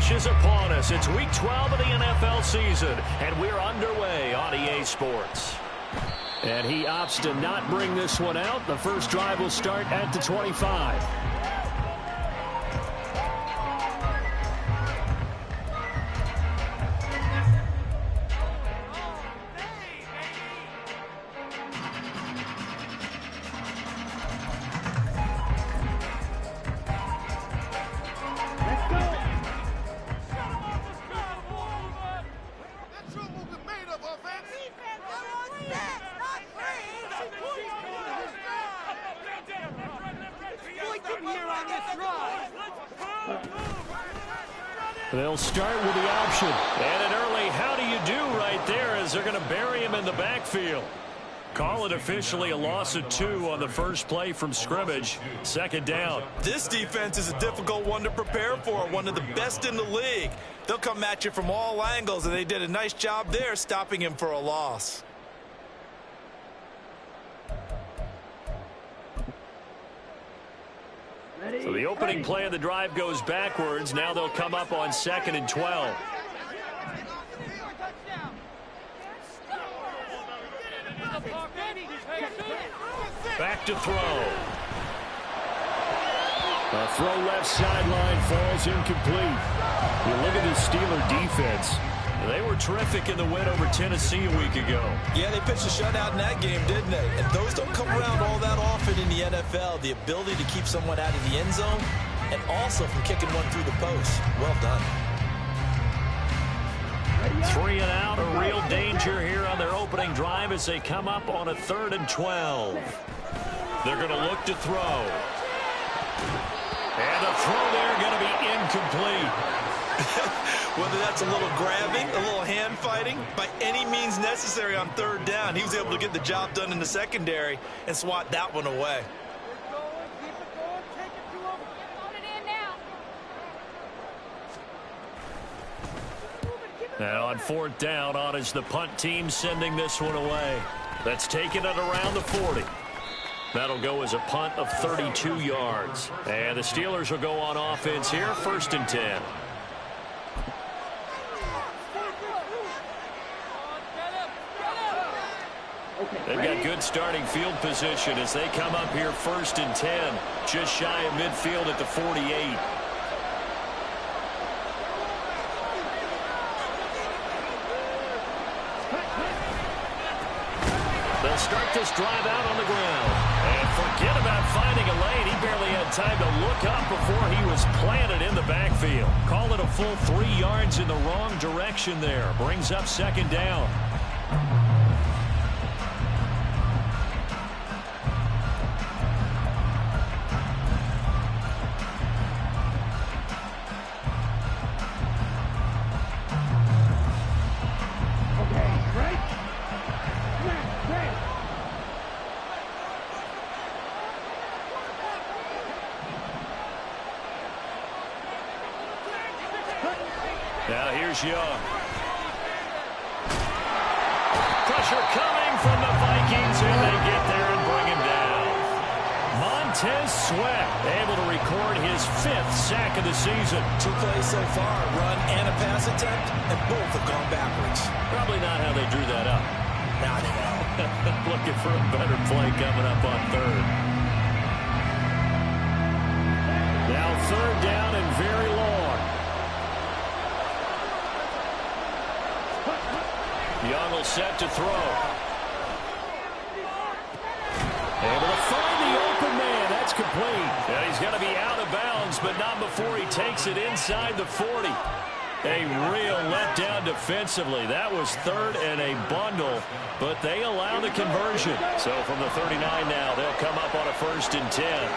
rush is upon us. It's Week 12 of the NFL season, and we're underway on EA Sports. And he opts to not bring this one out. The first drive will start at the 25. They'll start with the option. And an early how do you do right there as they're going to bury him in the backfield. Call it officially a loss of 2 on the first play from scrimmage. Second down. This defense is a difficult one to prepare for, one of the best in the league. They'll come at you from all angles, and they did a nice job there stopping him for a loss. So the opening play of the drive goes backwards. Now they'll come up on 2nd and 12. Back to throw. A throw left sideline falls incomplete. You look at the Steeler defense. They were terrific in the win over Tennessee a week ago. Yeah, they pitched a shutout in that game, didn't they? And those don't come around all that often in the NFL. The ability to keep someone out of the end zone and also from kicking one through the post. Well done. 3 and out, a real danger here on their opening drive as they come up on a 3rd and 12. They're going to look to throw. And the throw there going to be incomplete. Whether that's a little grabbing, a little hand fighting, by any means necessary on 3rd down, he was able to get the job done in the secondary and swat that one away. Now on 4th down, on is the punt team sending this one away. That's taking it around the 40. That'll go as a punt of 32 yards. And the Steelers will go on offense here, 1st and 10. They've got good starting field position as they come up here 1st and 10, just shy of midfield at the 48. They'll start this drive out on the ground. And forget about finding a lane. He barely had time to look up before he was planted in the backfield. Call it a full 3 yards in the wrong direction there. Brings up 2nd down. Now here's Young. Pressure coming from the Vikings, and they get there and bring him down. Montez Sweat able to record his 5th sack of the season. 2 plays so far, run and a pass attempt, and both have gone backwards. Probably not how they drew that up. Not at all. Looking for a better play coming up on 3rd. Now 3rd down and very long. Young will set to throw. Able to find the open man. That's complete. And he's going to be out of bounds, but not before he takes it inside the 40. A real letdown defensively. That was 3rd and a bundle, but they allow the conversion. So from the 39 now, they'll come up on a 1st and 10.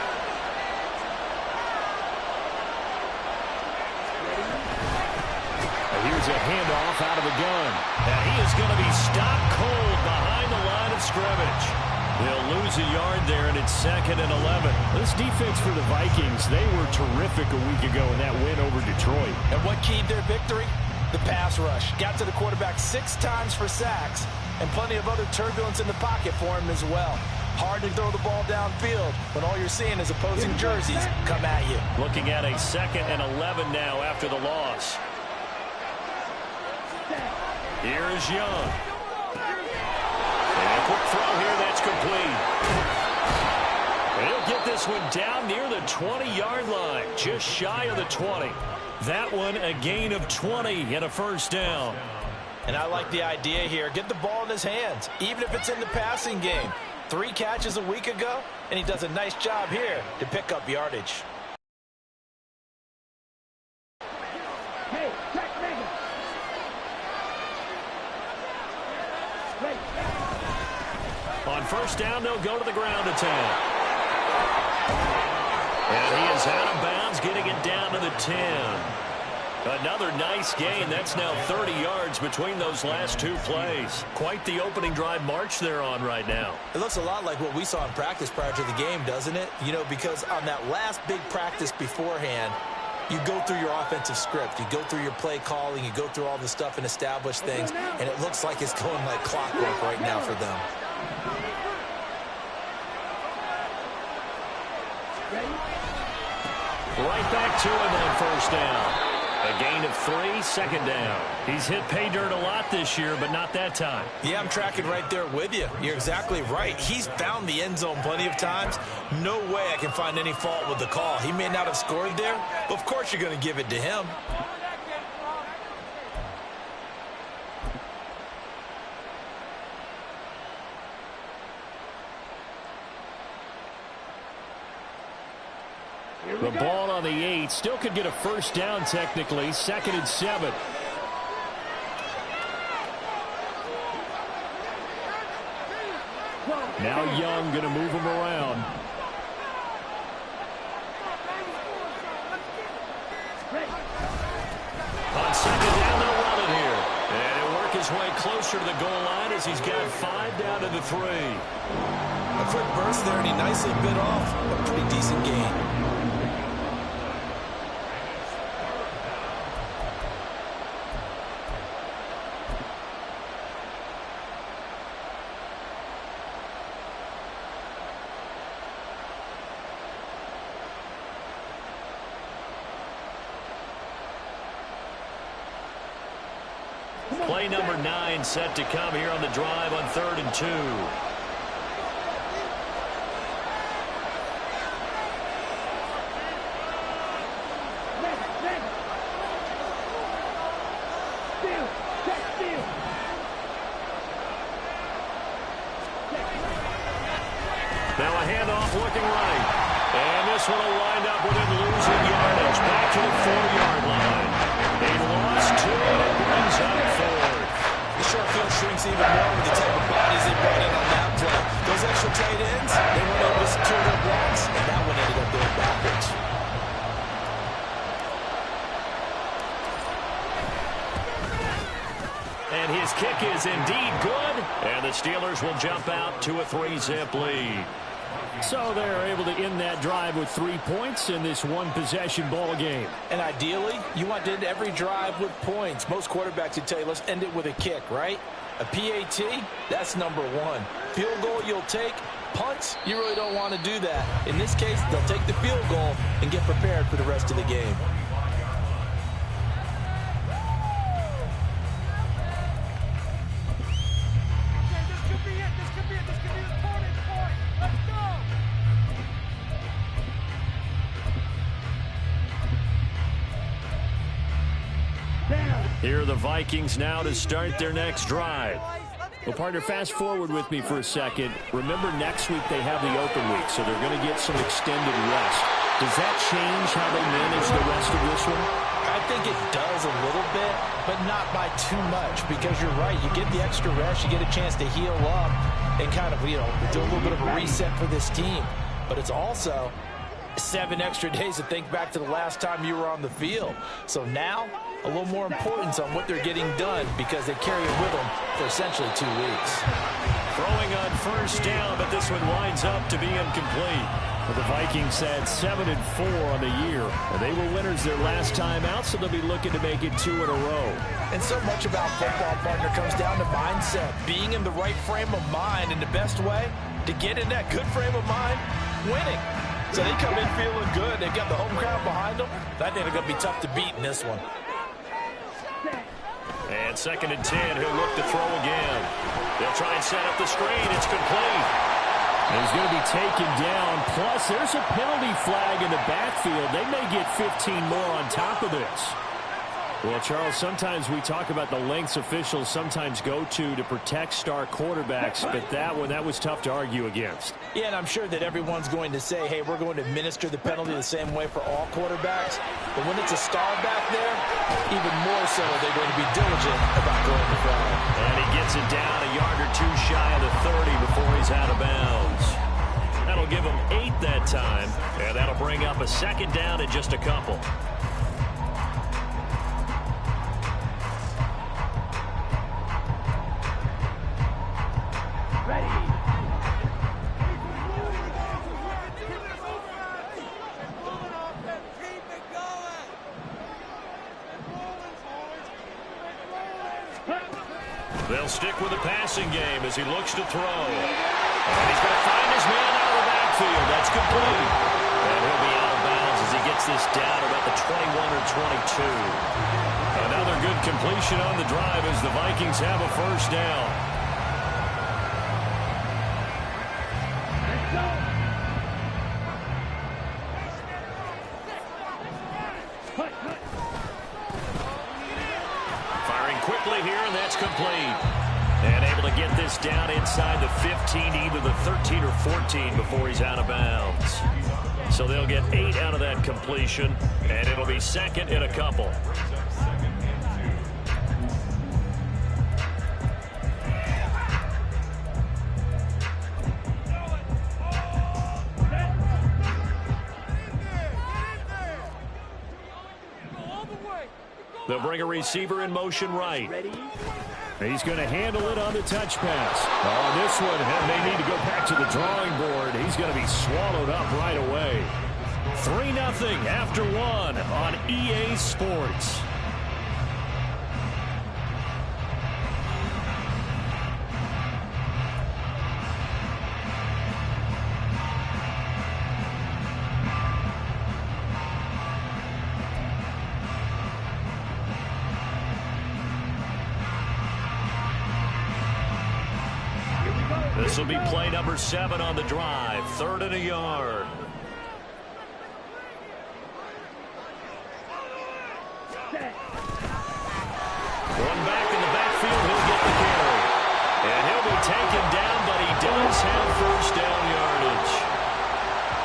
Here's a handoff out of the gun. And he is going to be stopped cold behind the line of scrimmage. They'll lose a yard there, and it's 2nd and 11. This defense for the Vikings, they were terrific a week ago in that win over Detroit. And what keyed their victory? The pass rush. Got to the quarterback 6 times for sacks, and plenty of other turbulence in the pocket for him as well. Hard to throw the ball downfield when all you're seeing is opposing jerseys come at you. Looking at a 2nd and 11 now after the loss. Here's Young. And a quick throw here, that's complete. And he'll get this one down near the 20-yard line, just shy of the 20. That one a gain of 20 and a first down. And I like the idea here. Get the ball in his hands, even if it's in the passing game. 3 catches a week ago, and he does a nice job here to pick up yardage. On first down, they'll go to the ground attack. And he is out of bounds, getting it down to the 10. Another nice gain. That's now 30 yards between those last 2 plays. Quite the opening drive march they're on right now. It looks a lot like what we saw in practice prior to the game, doesn't it? You know, because on that last big practice beforehand, you go through your offensive script. You go through your play calling. You go through all the stuff and establish things. And it looks like it's going like clockwork right now for them. Right back to him on first down. A gain of 3, 2nd down. He's hit pay dirt a lot this year, but not that time. Yeah, I'm tracking right there with you. You're exactly right. He's found the end zone plenty of times. No way I can find any fault with the call. He may not have scored there, but of course you're going to give it to him. The ball on the 8. Still could get a first down technically. 2nd and 7. Now Young going to move him around. On 2nd down, they'll run it here. And he'll work his way closer to the goal line as he's got 5 down to the 3. A quick burst there, and he nicely bit off a pretty decent gain. Play number 9 set to come here on the drive on 3rd and 2. Now a handoff looking right. And this one will wind up with him losing yardage. Back to the 4-yard line. They lost 2 and it brings up 4th. The short field shrinks even more with the type of bodies they brought in on that play. Those extra tight ends, they weren't able to secure their blocks, and that one ended up going backwards. And his kick is indeed good. And the Steelers will jump out to a 3-zip lead. So they're able to end that drive with 3 points in this one-possession ball game. And ideally, you want to end every drive with points. Most quarterbacks would tell you, let's end it with a kick, right? A PAT, that's number 1. Field goal you'll take. Punts, you really don't want to do that. In this case, they'll take the field goal and get prepared for the rest of the game. Here are the Vikings now to start their next drive. Well, partner, fast forward with me for a second. Remember, next week they have the open week, so they're going to get some extended rest. Does that change how they manage the rest of this one? I think it does a little bit, but not by too much, because you're right. You get the extra rest, you get a chance to heal up and kind of, do a little bit of a reset for this team. But it's also 7 extra days to think back to the last time you were on the field. So now, a little more importance on what they're getting done because they carry it with them for essentially 2 weeks. Throwing on first down, but this one winds up to be incomplete. But the Vikings had 7-4 on the year. And they were winners their last time out, so they'll be looking to make it 2 in a row. And so much about football, partner, comes down to mindset. Being in the right frame of mind, and the best way to get in that good frame of mind, winning. So they come in feeling good. They've got the home crowd behind them. I think they're going to be tough to beat in this one. And 2nd and 10, he'll look to throw again. They'll try and set up the screen. It's complete. He's going to be taken down. Plus, there's a penalty flag in the backfield. They may get 15 more on top of this. Well, Charles, sometimes we talk about the lengths officials sometimes go to protect star quarterbacks, but that was tough to argue against. Yeah, and I'm sure that everyone's going to say, hey, we're going to administer the penalty the same way for all quarterbacks. But when it's a star back there, even more so they're going to be diligent about going to flag. And he gets it down a yard or two shy of the 30 before he's out of bounds. That'll give him 8 that time, and that'll bring up a 2nd down and just a couple. They'll stick with the passing game as he looks to throw. And he's going to find his man out of the backfield. That's complete. And he'll be out of bounds as he gets this down about the 21 or 22. Another good completion on the drive as the Vikings have a 1st down. Firing quickly here, and that's complete. And able to get this down inside the 15, either the 13 or 14 before he's out of bounds. So they'll get 8 out of that completion, and it'll be 2nd and a couple. They'll bring a receiver in motion right. He's going to handle it on the touch pass. On this one, they need to go back to the drawing board. He's going to be swallowed up right away. 3-0 after 1 on EA Sports. This will be play number 7 on the drive. 3rd and a yard. One back in the backfield. He'll get the carry. And he'll be taken down, but he does have 1st down yardage.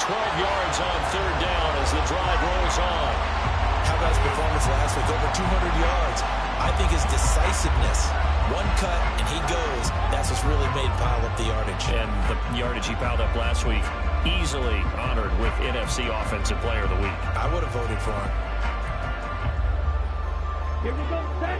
12 yards on 3rd down as the drive rolls on. How about his performance last week? Over 200 yards. I think his decisiveness. One cut, and he goes. That's what's really made him pile up the yardage. And the yardage he piled up last week, easily honored with NFC Offensive Player of the Week. I would have voted for him. Here we go, set.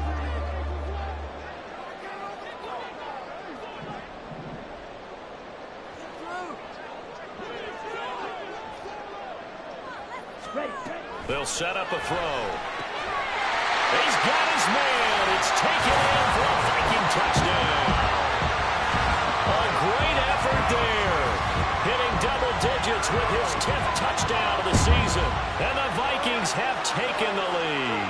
They'll set up a throw. He's got his man. It's taken in for a Viking touchdown. A great effort there. Hitting double digits with his 10th touchdown of the season. And the Vikings have taken the lead.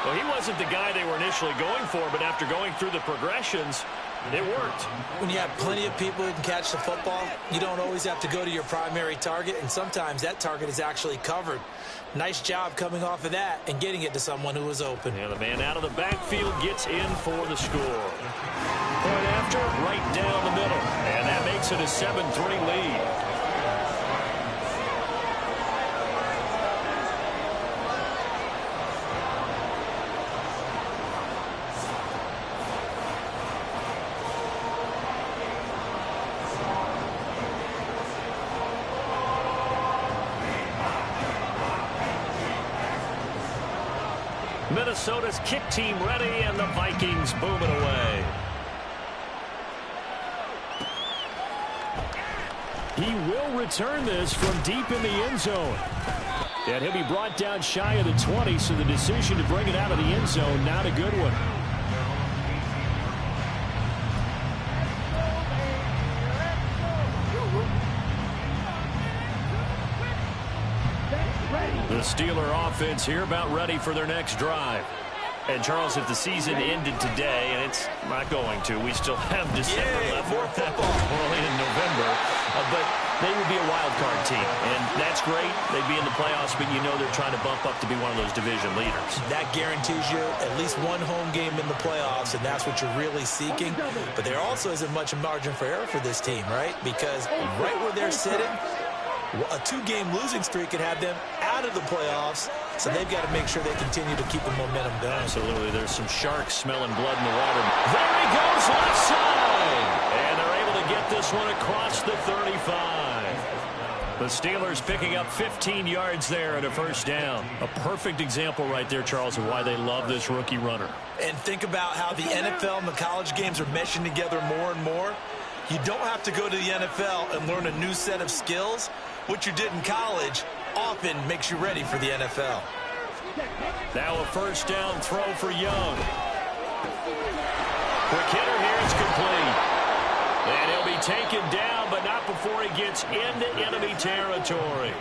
Well, he wasn't the guy they were initially going for, but after going through the progressions, it worked. When you have plenty of people who can catch the football, you don't always have to go to your primary target, and sometimes that target is actually covered. Nice job coming off of that and getting it to someone who was open. And the man out of the backfield gets in for the score. Point after, right down the middle. And that makes it a 7-3 lead. Minnesota's kick team ready, and the Vikings boom it away. He will return this from deep in the end zone. And he'll be brought down shy of the 20, so the decision to bring it out of the end zone, not a good one. The Steeler offense here about ready for their next drive. And, Charles, if the season ended today, and it's not going to, we still have December left. More football. Early in November. But they would be a wild card team. And that's great. They'd be in the playoffs, but you know they're trying to bump up to be one of those division leaders. That guarantees you at least one home game in the playoffs, and that's what you're really seeking. But there also isn't much margin for error for this team, right? Because right where they're sitting, a 2-game losing streak could have them out of the playoffs, so they've got to make sure they continue to keep the momentum going. Absolutely. There's some sharks smelling blood in the water. There he goes, left side. And they're able to get this one across the 35. The Steelers picking up 15 yards there and a first down. A perfect example right there, Charles, of why they love this rookie runner. And think about how the NFL and the college games are meshing together more and more. You don't have to go to the NFL and learn a new set of skills. What you did in college often makes you ready for the NFL. Now a first down throw for Young. Quick hitter here, it's complete. And he'll be taken down, but not before he gets into enemy territory.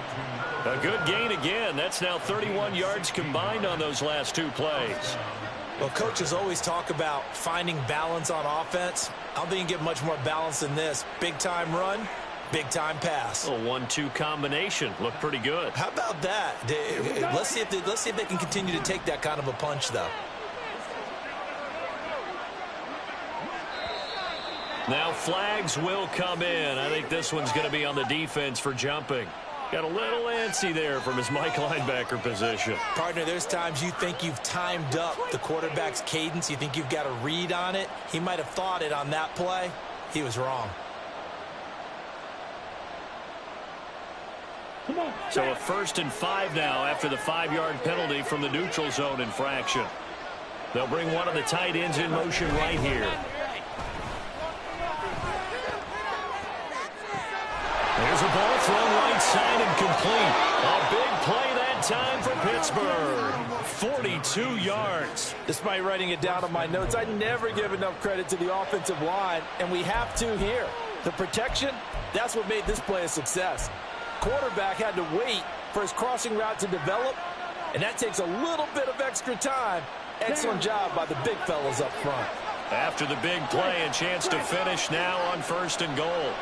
A good gain again. That's now 31 yards combined on those last 2 plays. Well, coaches always talk about finding balance on offense. I don't think you get much more balance than this. Big-time run, big-time pass. A 1-2 combination. Looked pretty good. How about that? Let's see if they can continue to take that kind of a punch, though. Now flags will come in. I think this one's going to be on the defense for jumping. Got a little antsy there from his Mike linebacker position. Partner, there's times you think you've timed up the quarterback's cadence. You think you've got a read on it. He might have thought it on that play. He was wrong. So a 1st and 5 now after the 5-yard penalty from the neutral zone infraction. They'll bring one of the tight ends in motion right here. There's a ball thrown right side and complete. A big play that time for Pittsburgh. 42 yards. Despite writing it down on my notes, I never give enough credit to the offensive line, and we have to here. The protection, that's what made this play a success. Quarterback had to wait for his crossing route to develop, and that takes a little bit of extra time. Excellent job by the big fellas up front. After the big play, a chance to finish now on 1st and goal.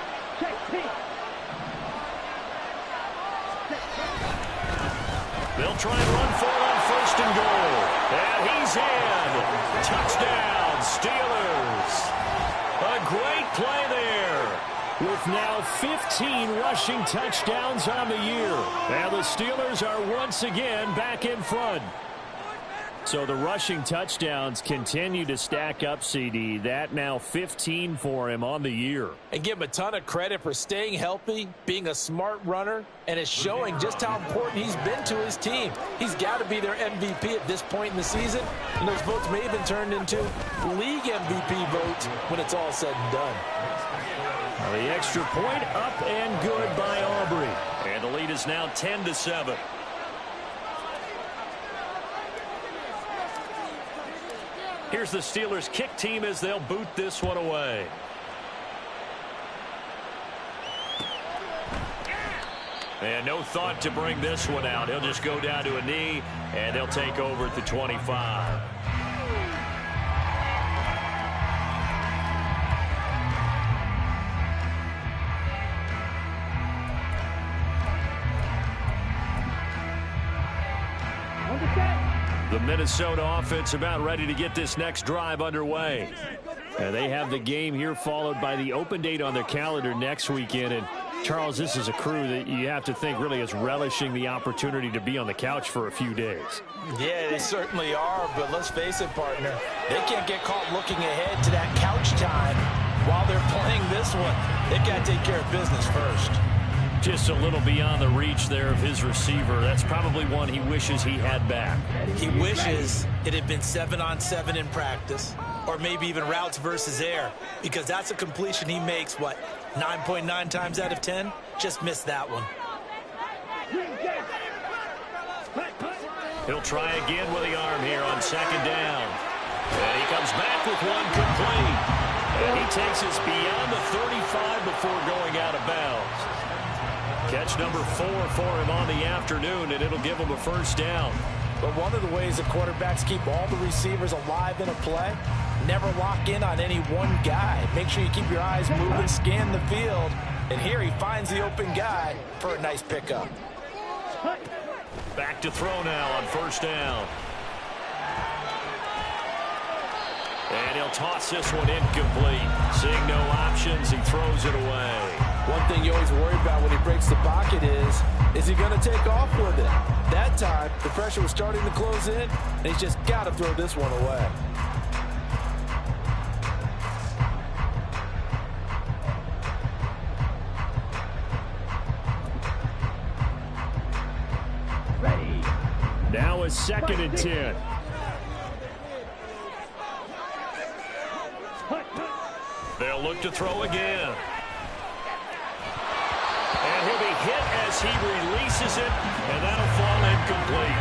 They'll try and run for it on 1st and goal. And he's in. Touchdown, Steelers. A great play there. With now 15 rushing touchdowns on the year. And the Steelers are once again back in front. So the rushing touchdowns continue to stack up, CD. That now 15 for him on the year. And give him a ton of credit for staying healthy, being a smart runner, and it's showing just how important he's been to his team. He's got to be their MVP at this point in the season, and those votes may have been turned into league MVP votes when it's all said and done. Well, the extra point up and good by Aubrey. And the lead is now 10-7. Here's the Steelers kick team as they'll boot this one away. And no thought to bring this one out. He'll just go down to a knee, and they'll take over at the 25. The Minnesota offense about ready to get this next drive underway. And they have the game here followed by the open date on their calendar next weekend. And Charles, this is a crew that you have to think really is relishing the opportunity to be on the couch for a few days. Yeah, they certainly are, but let's face it, partner. They can't get caught looking ahead to that couch time while they're playing this one. They've got to take care of business first. Just a little beyond the reach there of his receiver. That's probably one he wishes he had back. He wishes it had been 7-on-7 in practice, or maybe even routes versus air, because that's a completion he makes, 9.9 times out of 10? Just missed that one. He'll try again with the arm here on 2nd down. And he comes back with one complete. And he takes us beyond the 35 before going out of bounds. Catch number 4 for him on the afternoon, and it'll give him a first down. But one of the ways that quarterbacks keep all the receivers alive in a play, never lock in on any one guy. Make sure you keep your eyes moving, scan the field. And here he finds the open guy for a nice pickup. Back to throw now on first down. And he'll toss this one incomplete. Seeing no options, he throws it away. One thing you always worry about when he breaks the pocket is he going to take off with it? That time, the pressure was starting to close in, and he's just got to throw this one away. Now a 2nd and 10. They'll look to throw again. And he'll be hit as he releases it, and that'll fall incomplete.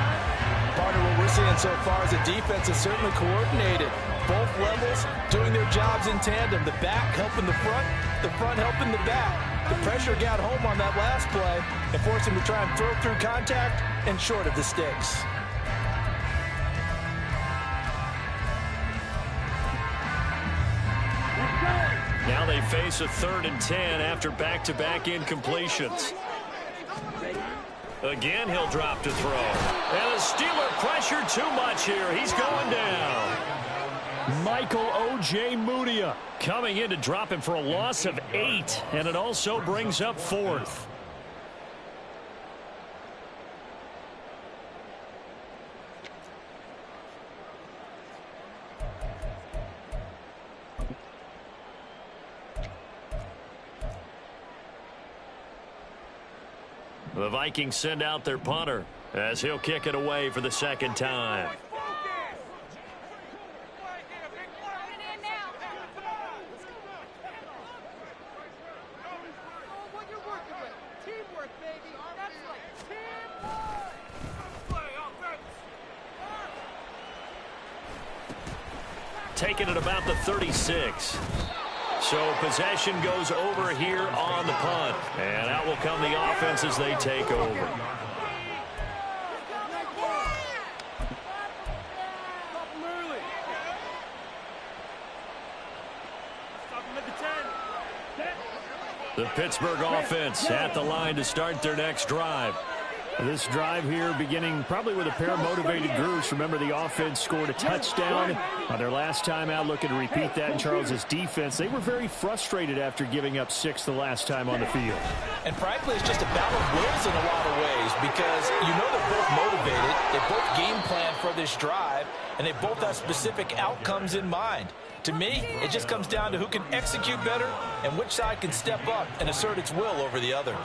Partner, what we're seeing so far is the defense is certainly coordinated. Both levels doing their jobs in tandem. The back helping the front helping the back. The pressure got home on that last play and forced him to try and throw through contact and short of the sticks. Now they face a 3rd and 10 after back-to-back incompletions. Again, he'll drop to throw. And the Steeler pressure too much here. He's going down. Michael O.J. Mudia coming in to drop him for a loss of 8. And it also brings up 4th. The Vikings send out their punter as he'll kick it away for the 2nd time. Taking it about the 36. So possession goes over here on the punt. And out will come the offense as they take over. The Pittsburgh offense at the line to start their next drive. This drive here beginning probably with a pair of motivated groups. Remember, the offense scored a touchdown on their last time out. Looking to repeat that in Charles's defense. They were very frustrated after giving up 6 the last time on the field. And frankly, it's just a battle of wills in a lot of ways because you know they're both motivated. They both game plan for this drive, and they both have specific outcomes in mind. To me, it just comes down to who can execute better and which side can step up and assert its will over the other.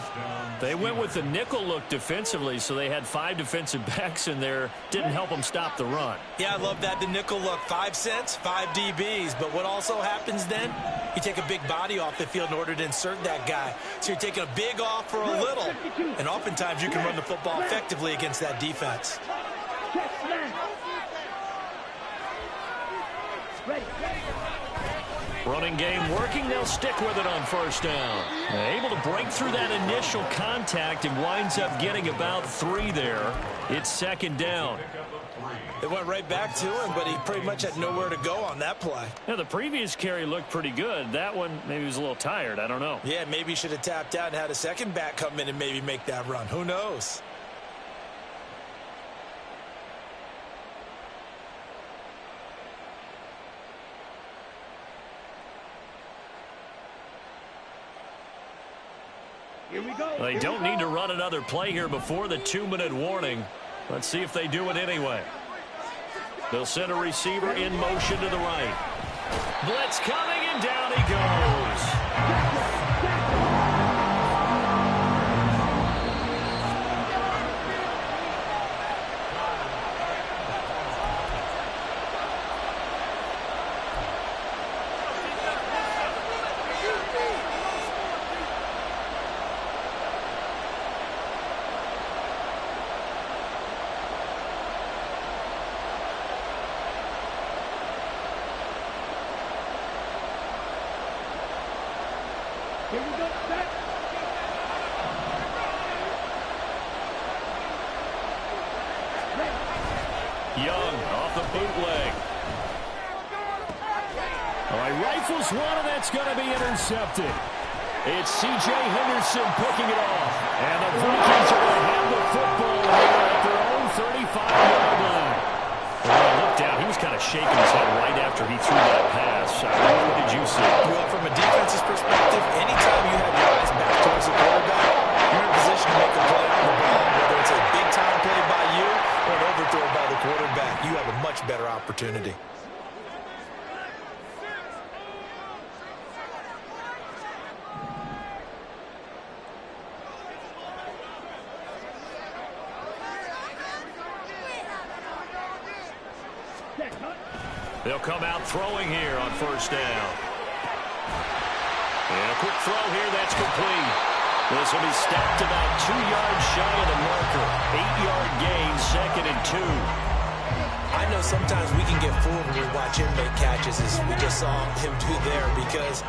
They went with the nickel look defensively, so they had 5 defensive backs in there. Didn't help them stop the run. Yeah, I love that, the nickel look. 5 cents, 5 DBs. But what also happens then? You take a big body off the field in order to insert that guy. So you're taking a big off for a little. And oftentimes you can run the football effectively against that defense. Running game working. They'll stick with it on first down. Able to break through that initial contact and winds up getting about 3 there. It's 2nd down. They went right back to him, but he pretty much had nowhere to go on that play. Yeah, the previous carry looked pretty good. That one, maybe he was a little tired. I don't know. Yeah, maybe he should have tapped out and had a second back come in and maybe make that run. Who knows? They don't need to run another play here before the 2-minute warning. Let's see if they do it anyway. They'll send a receiver in motion to the right. Blitz coming, and down he goes. Young off the bootleg. All right, rifles one, and that's going to be intercepted. It's C.J. Henderson picking it off. And the Vikings are going to have the football here at their own 35-yard line. When I looked down, he was kind of shaking his head right after he threw that pass. What did you see? Well, from a defense's perspective, anytime you have your eyes back towards the quarterback, you're in a position to make a play on the ball. Whether it's a big-time play by you or an overthrow by the quarterback, you have a much better opportunity. They'll come out throwing here on first down. And a quick throw here, that's complete. This will be stopped about 2 yards shy of the marker. 8-yard gain, 2nd and 2. I know sometimes we can get fooled when we watch him make catches, as we just saw him do there, because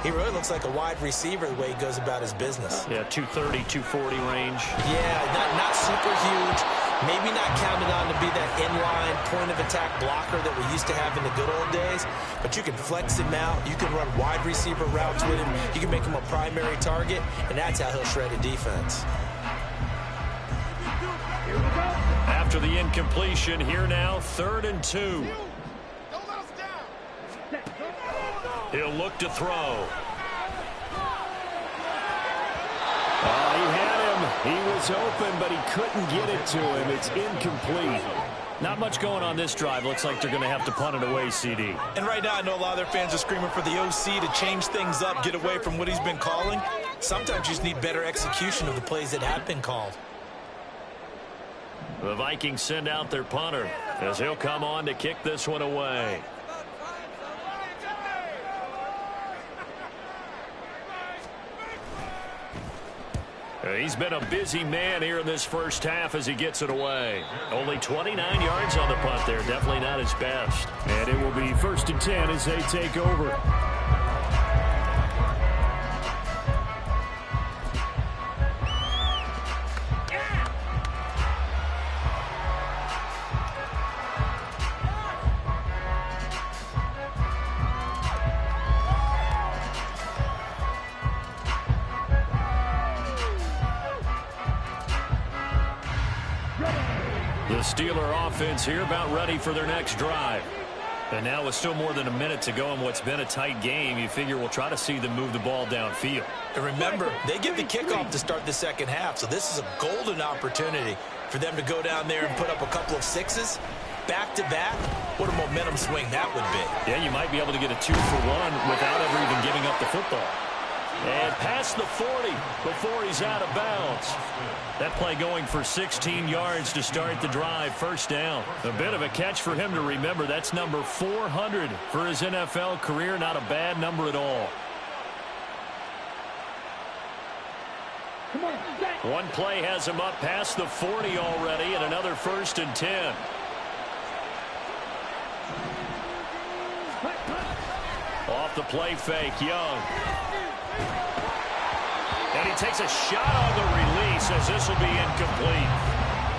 he really looks like a wide receiver the way he goes about his business. Yeah, 230, 240 range. Yeah, not super huge. Maybe not counted on to be that inline point-of-attack blocker that we used to have in the good old days, but you can flex him out. You can run wide receiver routes with him. You can make him a primary target, and that's how he'll shred a defense. After the incompletion, here now, 3rd and 2. He'll look to throw. He had him. He was open, but he couldn't get it to him. It's incomplete. Not much going on this drive. Looks like they're going to have to punt it away, CD. And right now, I know a lot of their fans are screaming for the OC to change things up, get away from what he's been calling. Sometimes you just need better execution of the plays that have been called. The Vikings send out their punter as he'll come on to kick this one away. He's been a busy man here in this first half as he gets it away. Only 29 yards on the punt there. Definitely not his best. And it will be 1st and 10 as they take over. The Steeler offense here about ready for their next drive. And now with still more than a minute to go in what's been a tight game, you figure we'll try to see them move the ball downfield. And remember, they get the kickoff to start the second half, so this is a golden opportunity for them to go down there and put up a couple of sixes back-to-back. What a momentum swing that would be. Yeah, you might be able to get a 2-for-1 without ever even giving up the football. And past the 40 before he's out of bounds. That play going for 16 yards to start the drive. First down. A bit of a catch for him to remember. That's number 400 for his NFL career. Not a bad number at all. One play has him up past the 40 already, and another 1st and 10. Off the play fake, Young. And he takes a shot on the release as this will be incomplete.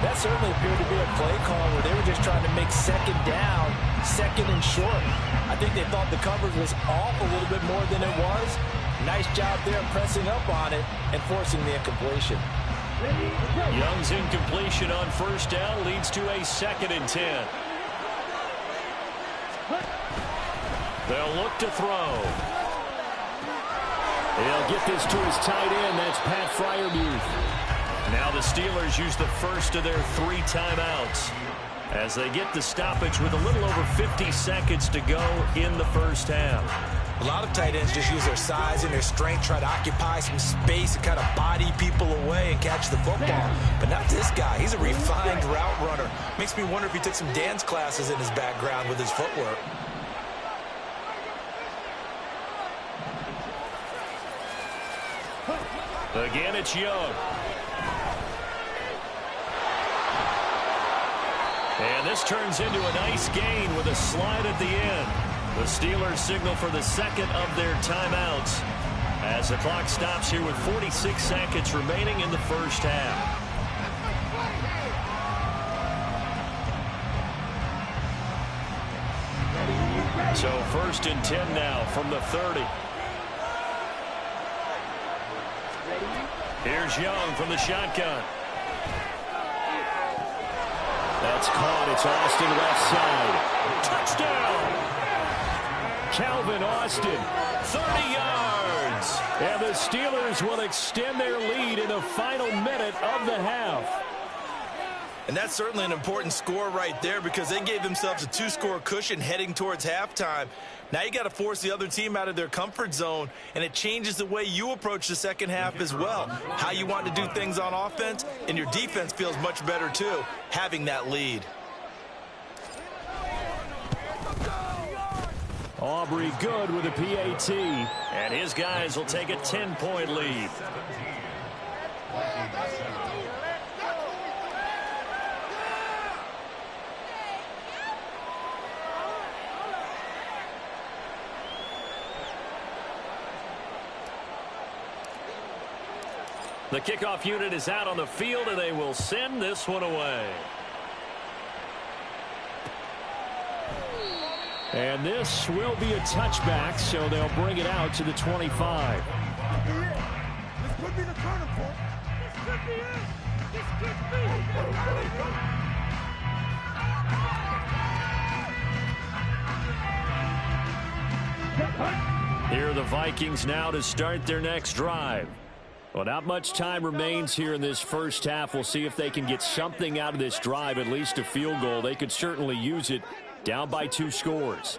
That certainly appeared to be a play call where they were just trying to make second down, 2nd and short. I think they thought the coverage was off a little bit more than it was. Nice job there pressing up on it and forcing the incompletion. Young's incompletion on first down leads to a 2nd and 10. They'll look to throw. He'll get this to his tight end. That's Pat Freiermuth. Now the Steelers use the first of their 3 timeouts as they get the stoppage with a little over 50 seconds to go in the first half. A lot of tight ends just use their size and their strength, try to occupy some space and kind of body people away and catch the football. But not this guy. He's a refined route runner. Makes me wonder if he took some dance classes in his background with his footwork. Again, it's Young. And this turns into a nice gain with a slide at the end. The Steelers signal for the 2nd of their timeouts as the clock stops here with 46 seconds remaining in the first half. So 1st and 10 now from the 30. Here's Young from the shotgun. That's caught. It's Austin left side. Touchdown! Calvin Austin, 30 yards. And the Steelers will extend their lead in the final minute of the half. And that's certainly an important score right there because they gave themselves a 2-score cushion heading towards halftime. Now you got to force the other team out of their comfort zone, and it changes the way you approach the second half as well. How you want to do things on offense, and your defense feels much better too, having that lead. Aubrey good with a PAT. And his guys will take a 10-point lead. The kickoff unit is out on the field, and they will send this one away. And this will be a touchback, so they'll bring it out to the 25. This could be the turning point. This could be it. This could be. Here are the Vikings now to start their next drive. Well, not much time remains here in this first half. We'll see if they can get something out of this drive, at least a field goal. They could certainly use it. Down by 2 scores.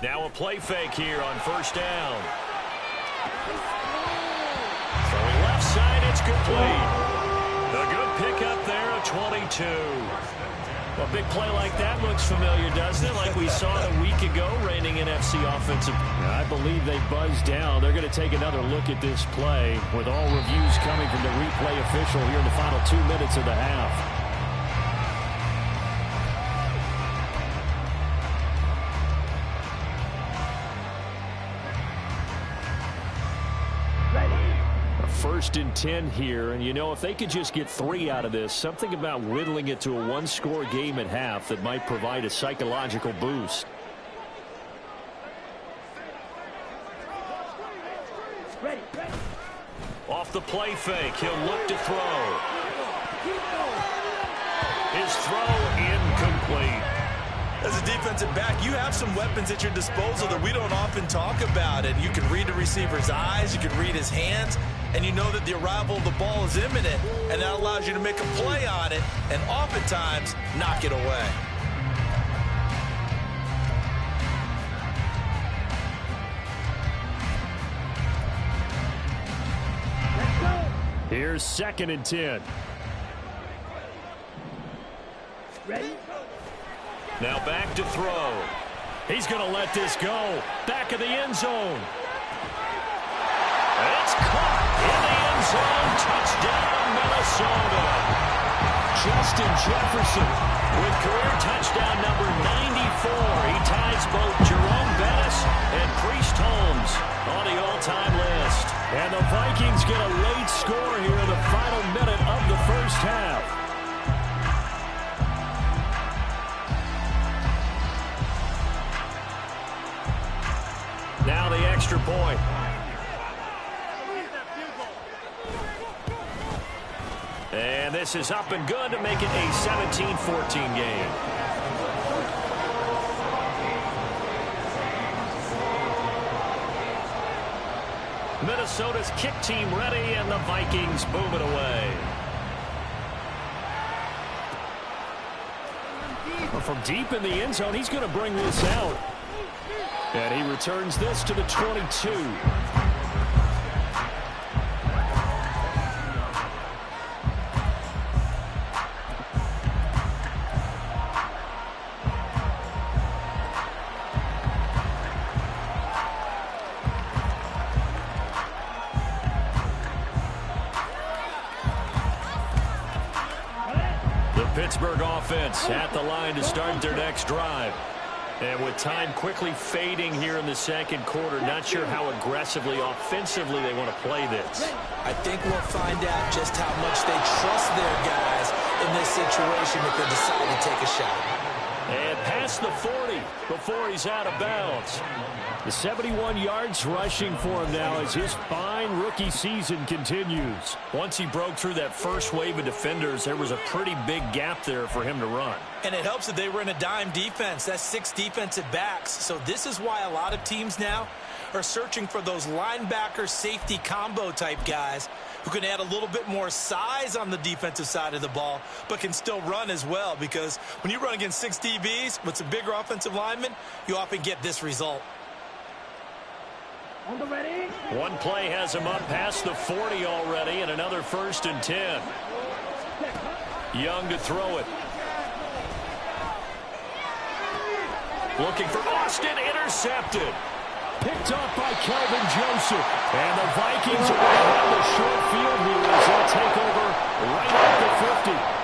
Now a play fake here on 1st down. Throwing left side, it's complete. A good pickup there of 22. A big play like that looks familiar, doesn't it? Like we saw it a week ago, reigning NFC offensive. I believe they buzzed down. They're going to take another look at this play with all reviews coming from the replay official here in the final 2 minutes of the half. First and 10 here, and you know, if they could just get 3 out of this, something about whittling it to a 1-score game at half that might provide a psychological boost. Off the play fake, he'll look to throw. His throw incomplete. As a defensive back, you have some weapons at your disposal that we don't often talk about. And you can read the receiver's eyes, you can read his hands, and you know that the arrival of the ball is imminent, and that allows you to make a play on it and oftentimes knock it away. Here's 2nd and 10. Ready? Now back to throw. He's going to let this go. Back of the end zone. It's caught in the end zone. Touchdown, Minnesota. Justin Jefferson with career touchdown number 94. He ties both Jerome Bettis and Priest Holmes on the all-time list. And the Vikings get a late score here in the final minute of the first half. Now the extra point. And this is up and good to make it a 17-14 game. Minnesota's kick team ready, and the Vikings move it away. Well, from deep in the end zone, he's going to bring this out. And he returns this to the 22. The Pittsburgh offense at the line to start their next drive. And with time quickly fading here in the second quarter, not sure how aggressively, offensively they want to play this. I think we'll find out just how much they trust their guys in this situation if they decide to take a shot. And past the 40 before he's out of bounds. The 71 yards rushing for him now as his fine rookie season continues. Once he broke through that first wave of defenders, there was a pretty big gap there for him to run. And it helps that they were in a dime defense. That's 6 defensive backs. So this is why a lot of teams now are searching for those linebacker safety combo type guys who can add a little bit more size on the defensive side of the ball, but can still run as well, because when you run against 6 DBs with some bigger offensive linemen, you often get this result. One play has him up past the 40 already, and another 1st and 10. Young to throw it. Looking for Austin, intercepted. Picked up by Kelvin Joseph. And the Vikings are going to have a short field here as they'll take over right at the 50.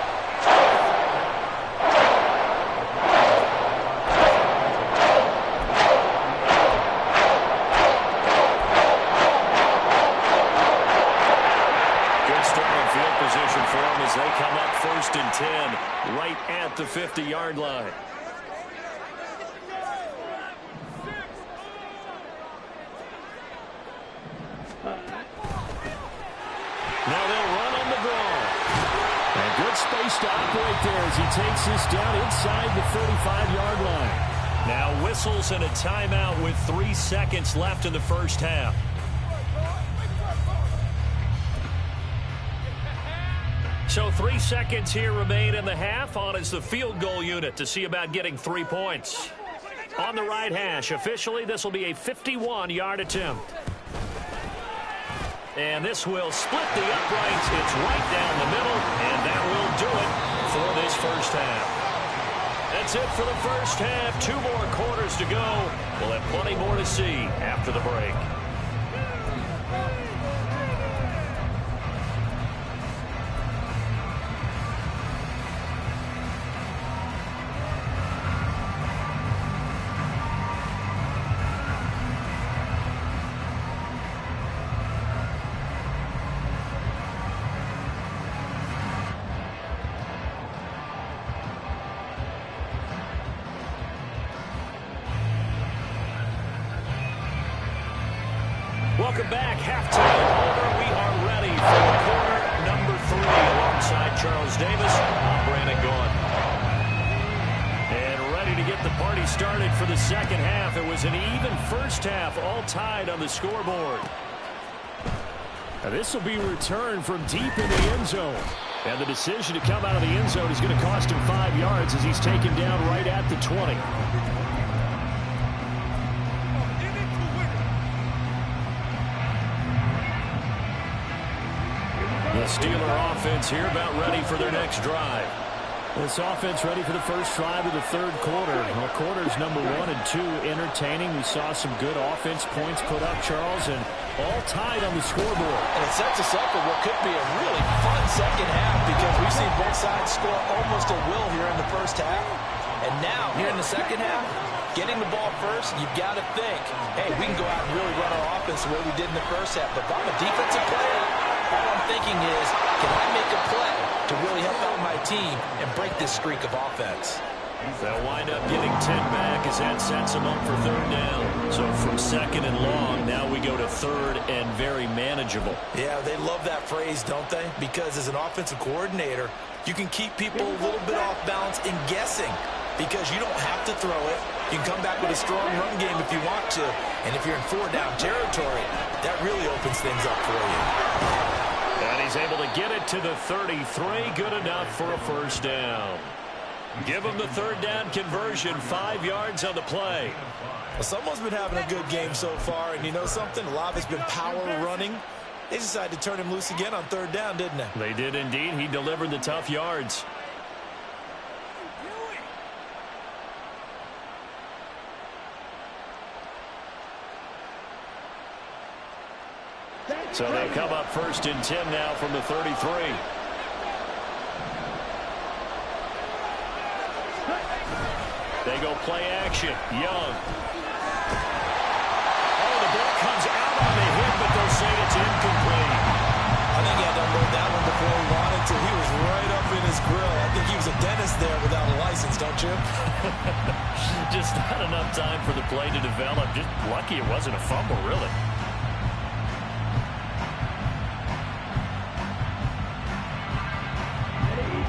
As they come up 1st and 10 right at the 50-yard line. Now they'll run on the draw. And good space to operate there as he takes this down inside the 35-yard line. Now whistles and a timeout with 3 seconds left in the first half. So 3 seconds here remain in the half. On is the field goal unit to see about getting 3 points. On the right hash, officially, this will be a 51-yard attempt. And this will split the uprights. It's right down the middle, and that will do it for this first half. That's it for the first half. 2 more quarters to go. We'll have plenty more to see after the break. Welcome back. Halftime over. We are ready for quarter number 3. Alongside Charles Davis, I'm Brandon Gaughan. And ready to get the party started for the second half. It was an even first half, all tied on the scoreboard. Now this will be returned from deep in the end zone. And the decision to come out of the end zone is going to cost him 5 yards as he's taken down right at the 20. The Steeler offense here about ready for their next drive. This offense ready for the first drive of the third quarter. Well, quarters number 1 and 2 entertaining. We saw some good offense points put up, Charles, and all tied on the scoreboard. And it sets us up for what could be a really fun second half, because we've seen both sides score almost at will here in the first half. And now, here in the second half, getting the ball first, you've got to think, hey, we can go out and really run our offense the way we did in the first half. But if I'm a defensive player, all I'm thinking is, can I make a play to really help out my team and break this streak of offense? They'll wind up getting 10 back as that sets them up for third down. So from second and long, now we go to third and very manageable. Yeah, they love that phrase, don't they? Because as an offensive coordinator, you can keep people a little bit off balance and guessing, because you don't have to throw it. You can come back with a strong run game if you want to. And if you're in 4-down territory, that really opens things up for you. And he's able to get it to the 33. Good enough for a first down. Give him the third down conversion. 5 yards on the play. Well, someone's been having a good game so far. And you know something? A lot of it's been power running. They decided to turn him loose again on third down, didn't they? They did indeed. He delivered the tough yards. So they come up 1st and 10 now from the 33. They go play action. Young. Oh, the ball comes out on the hit, but they'll say it's incomplete. I think he had to unload that one before he wanted to. He was right up in his grill. I think he was a dentist there without a license, don't you? Just not enough time for the play to develop. Just lucky it wasn't a fumble, really.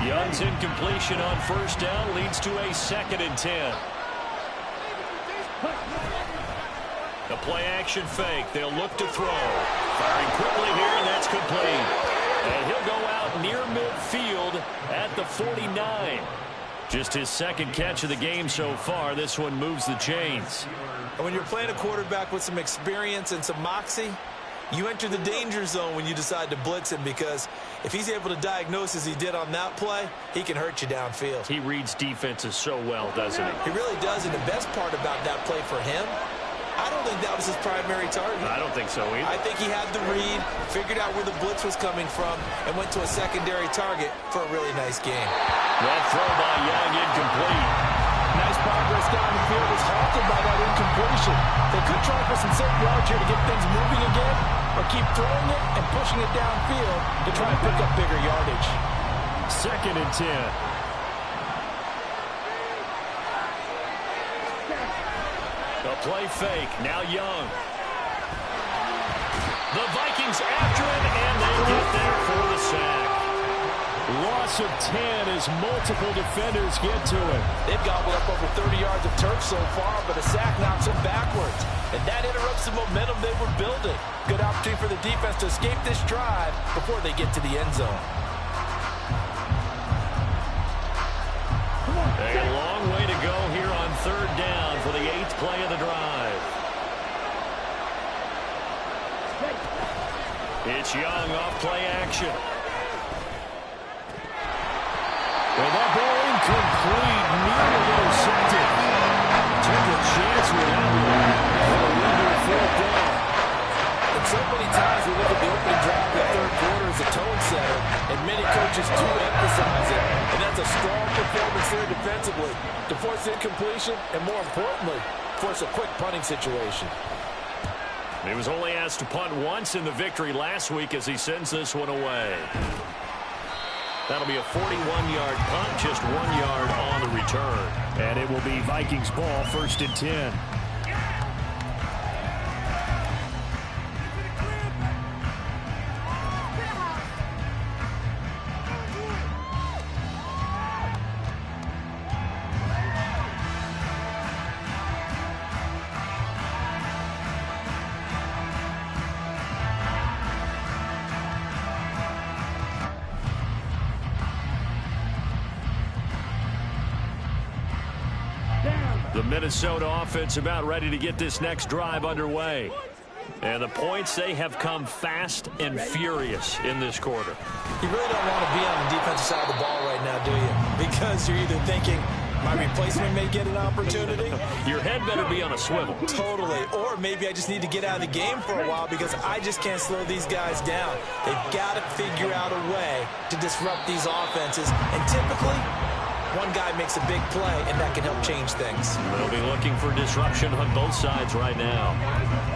Young's incompletion on first down leads to a 2nd and 10. The play action fake. They'll look to throw. Firing quickly here, and that's complete. And he'll go out near midfield at the 49. Just his 2nd catch of the game so far. This one moves the chains. And when you're playing a quarterback with some experience and some moxie, you enter the danger zone when you decide to blitz him, because if he's able to diagnose as he did on that play, he can hurt you downfield. He reads defenses so well, doesn't he? He really does, and the best part about that play for him, I don't think that was his primary target. I don't think so either. I think he had the read, figured out where the blitz was coming from, and went to a secondary target for a really nice game. That throw by Young incomplete. Nice progress down the field was halted by that incompletion. They could try for some safe yards here to get things moving again, or keep throwing it and pushing it downfield to try and pick up bigger yardage. 2nd and 10. The play fake. Now Young. The Vikings after him, and they get there for the sack. Loss of 10 as multiple defenders get to him. They've gobbled up over 30 yards of turf so far, but a sack knocks them backwards. And that interrupts the momentum they were building. Good opportunity for the defense to escape this drive before they get to the end zone. A long way to go here on 3rd down for the 8th play of the drive. It's Young off play action. And that ball incomplete, nearly intercepted. Took a chance with that one. Another 4th down. And so many times we look at the opening drive of the 3rd quarter as a tone setter, and many coaches do emphasize it. And that's a strong performance there defensively to force incompletion and, more importantly, force a quick punting situation. He was only asked to punt once in the victory last week as he sends this one away. That'll be a 41-yard punt, just 1 yard on the return. And it will be Vikings ball, 1st and 10. The Minnesota offense about ready to get this next drive underway. And the points, they have come fast and furious in this quarter. You really don't want to be on the defensive side of the ball right now, do you? Because you're either thinking, my replacement may get an opportunity. Your head better be on a swivel. Totally. Or maybe I just need to get out of the game for a while because I just can't slow these guys down. They've got to figure out a way to disrupt these offenses. And typically, one guy makes a big play, and that can help change things. They'll be looking for disruption on both sides right now.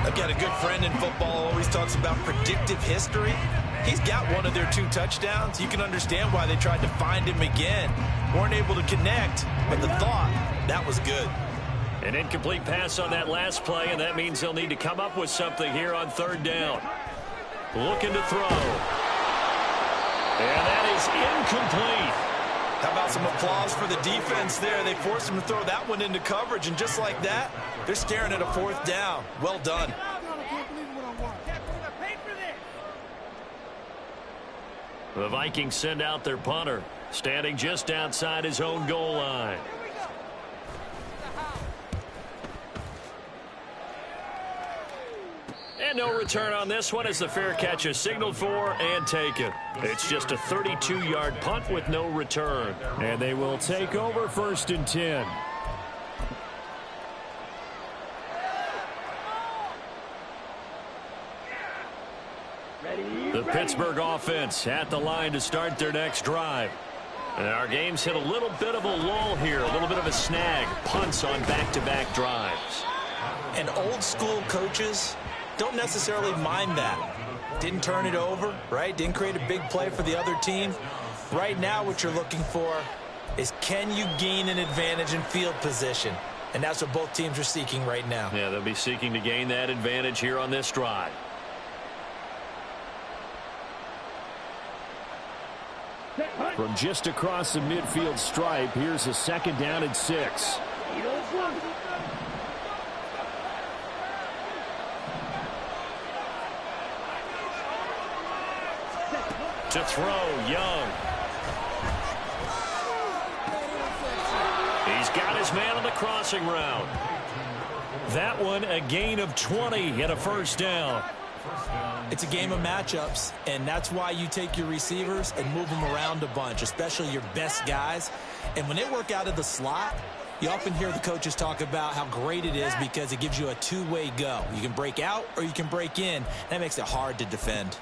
I've got a good friend in football who always talks about predictive history. He's got one of their 2 touchdowns. You can understand why they tried to find him again. Weren't able to connect, but the thought, that was good. An incomplete pass on that last play, and that means they'll need to come up with something here on 3rd down. Looking to throw. And that is incomplete. How about some applause for the defense there? They forced him to throw that one into coverage, and just like that, they're staring at a 4th down. Well done. The Vikings send out their punter, standing just outside his own goal line. And no return on this one as the fair catch is signaled for and taken. It's just a 32-yard punt with no return. And they will take over 1st and 10. The Pittsburgh offense at the line to start their next drive. And our game's hit a little bit of a lull here, a little bit of a snag. Punts on back-to-back drives. And old-school coaches don't necessarily mind that. Didn't turn it over, right? Didn't create a big play for the other team. Right now what you're looking for is, can you gain an advantage in field position? And that's what both teams are seeking right now. Yeah, they'll be seeking to gain that advantage here on this drive. From just across the midfield stripe, here's a 2nd down and 6. To throw, Young. He's got his man on the crossing route. That one a gain of 20 and a 1st down. It's a game of matchups, and that's why you take your receivers and move them around a bunch, especially your best guys. And when they work out of the slot, you often hear the coaches talk about how great it is because it gives you a two-way go. You can break out or you can break in. That makes it hard to defend.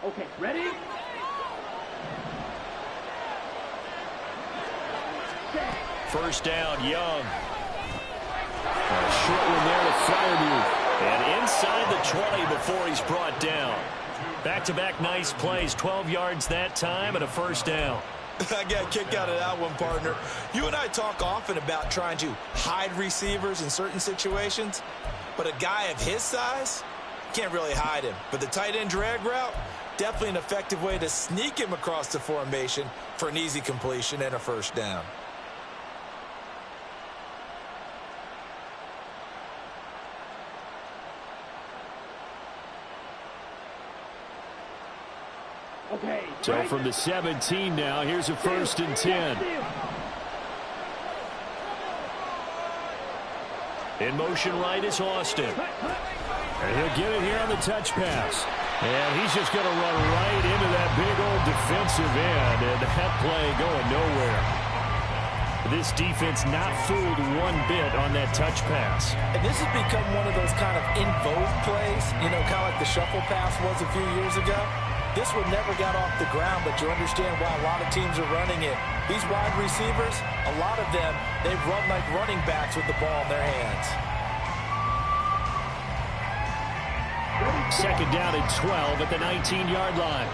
Okay, ready? First down, Young. A short one there to Fryermuth. And inside the 20 before he's brought down. Back-to-back nice plays, 12 yards that time and a 1st down. I got a kick out of that one, partner. You and I talk often about trying to hide receivers in certain situations, but a guy of his size, can't really hide him. But the tight end drag route, definitely an effective way to sneak him across the formation for an easy completion and a 1st down. Okay. So from the 17 now, here's a 1st and 10. In motion right is Austin. And he'll get it here on the touch pass. And he's just going to run right into that big old defensive end. And that play going nowhere. This defense not fooled one bit on that touch pass. And this has become one of those kind of in vogue plays, you know, kind of like the shuffle pass was a few years ago. This one never got off the ground, but you understand why a lot of teams are running it. These wide receivers, a lot of them, they run like running backs with the ball in their hands. 2nd down and 12 at the 19-yard line.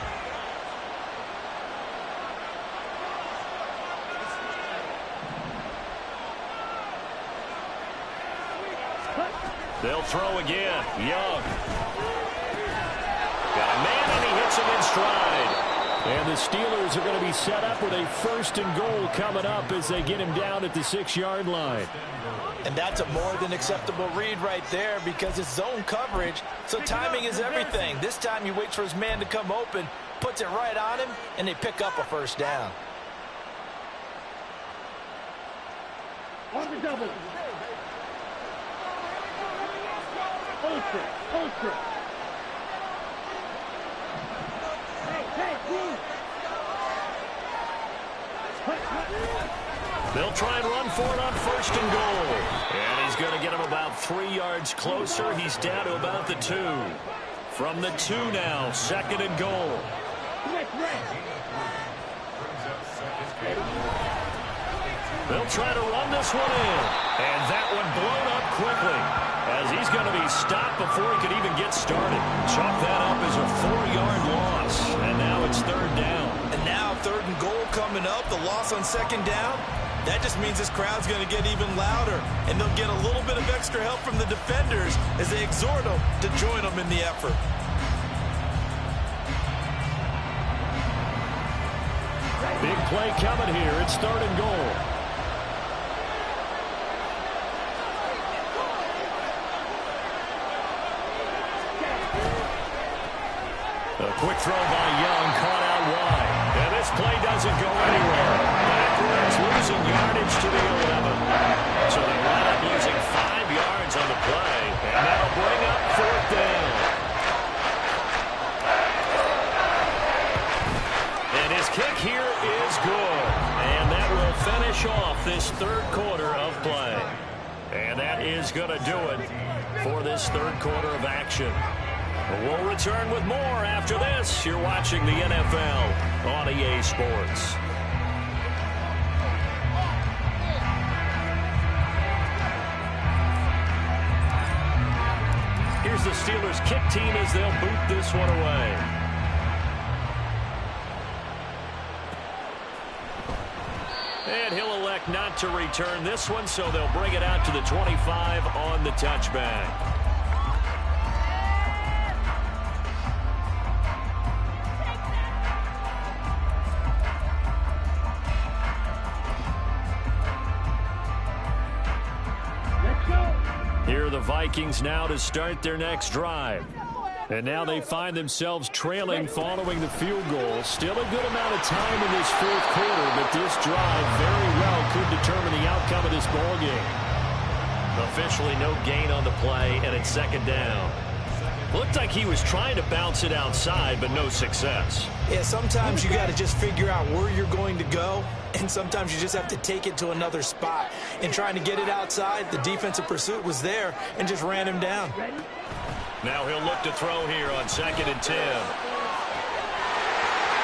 They'll throw again. Young. Got a man, and he hits him in stride. And the Steelers are going to be set up with a 1st and goal coming up as they get him down at the 6-yard line. And that's a more than acceptable read right there because it's zone coverage, so timing is everything. This time he waits for his man to come open, puts it right on him, and they pick up a 1st down. On the double. Ultra. They'll try and run for it on 1st and goal. And he's going to get him about 3 yards closer. He's down to about the 2. From the 2 now, 2nd and goal. They'll try to run this one in. And that one blown up quickly as he's going to be stopped before he could even get started. Chalk that up as a 4-yard loss. And now it's 3rd down. And now 3rd and goal coming up. The loss on 2nd down. That just means this crowd's going to get even louder. And they'll get a little bit of extra help from the defenders as they exhort them to join them in the effort. Big play coming here. It's 3rd and goal. A quick throw by Young, caught out wide. And this play doesn't go anywhere. Backwards, losing yardage to the 11. So they wind up losing 5 yards on the play. And that'll bring up 4th down. And his kick here is good. And that will finish off this 3rd quarter of play. And that is going to do it for this 3rd quarter of action. We'll return with more after this. You're watching the NFL on EA Sports. Here's the Steelers kick team as they'll boot this one away. And he'll elect not to return this one, so they'll bring it out to the 25 on the touchback. Here are the Vikings now to start their next drive. And now they find themselves trailing following the field goal. Still a good amount of time in this fourth quarter, but this drive very well could determine the outcome of this ball game. Officially no gain on the play, and it's second down. Looked like he was trying to bounce it outside, but no success. Yeah, sometimes you got to just figure out where you're going to go, and sometimes you just have to take it to another spot. In trying to get it outside, the defensive pursuit was there and just ran him down. Now he'll look to throw here on 2nd and 10.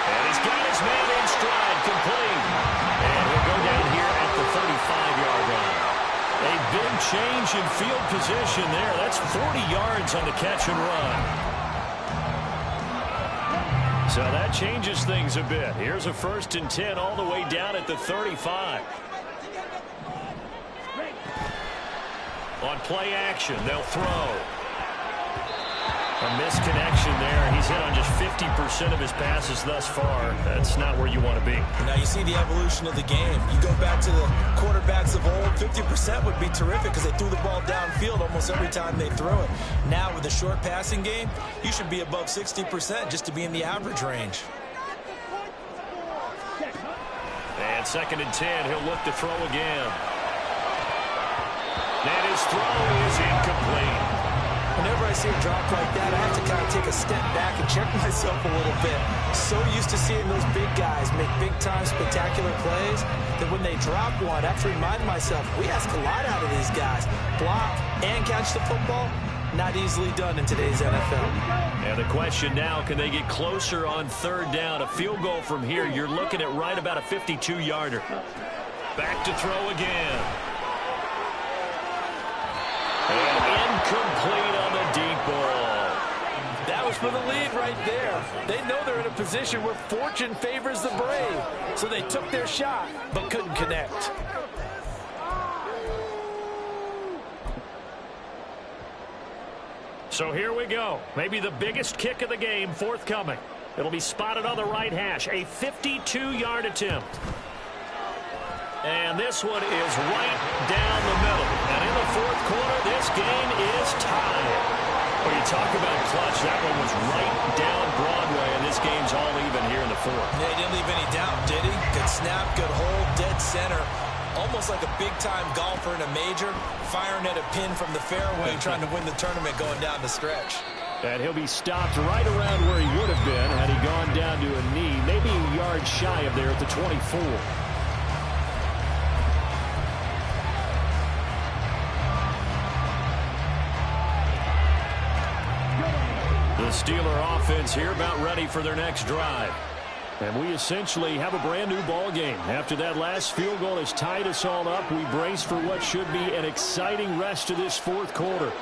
And he's got his man in stride, complete. And he'll go down here at the 35-yard line. A big change in field position there. That's 40 yards on the catch and run. So that changes things a bit. Here's a 1st and 10 all the way down at the 35. On play action, they'll throw. A misconnection there. He's hit on just 50% of his passes thus far. That's not where you want to be. Now you see the evolution of the game. You go back to the quarterbacks of old, 50% would be terrific because they threw the ball downfield almost every time they threw it. Now with the short passing game, you should be above 60% just to be in the average range. And 2nd and 10, he'll look to throw again. And his throw is incomplete. Whenever I see a drop like that, I have to kind of take a step back and check myself a little bit. So used to seeing those big guys make big-time spectacular plays that when they drop one, I have to remind myself, we ask a lot out of these guys. Block and catch the football, not easily done in today's NFL. And the question now, can they get closer on 3rd down? A field goal from here, you're looking at right about a 52-yarder. Back to throw again. And incomplete on the deep ball. That was for the lead right there. They know they're in a position where fortune favors the brave. So they took their shot, but couldn't connect. So here we go. Maybe the biggest kick of the game forthcoming. It'll be spotted on the right hash. A 52-yard attempt. And this one is right down the middle. And in the fourth quarter, this game is tied. When you talk about clutch, that one was right down Broadway, and this game's all even here in the fourth. Yeah, he didn't leave any doubt, did he? Good snap, good hold, dead center. Almost like a big-time golfer in a major, firing at a pin from the fairway, trying to win the tournament going down the stretch. And he'll be stopped right around where he would have been had he gone down to a knee, maybe a yard shy of there at the 24. The Steeler offense here about ready for their next drive. And we essentially have a brand new ball game. After that last field goal has tied us all up, we brace for what should be an exciting rest of this fourth quarter.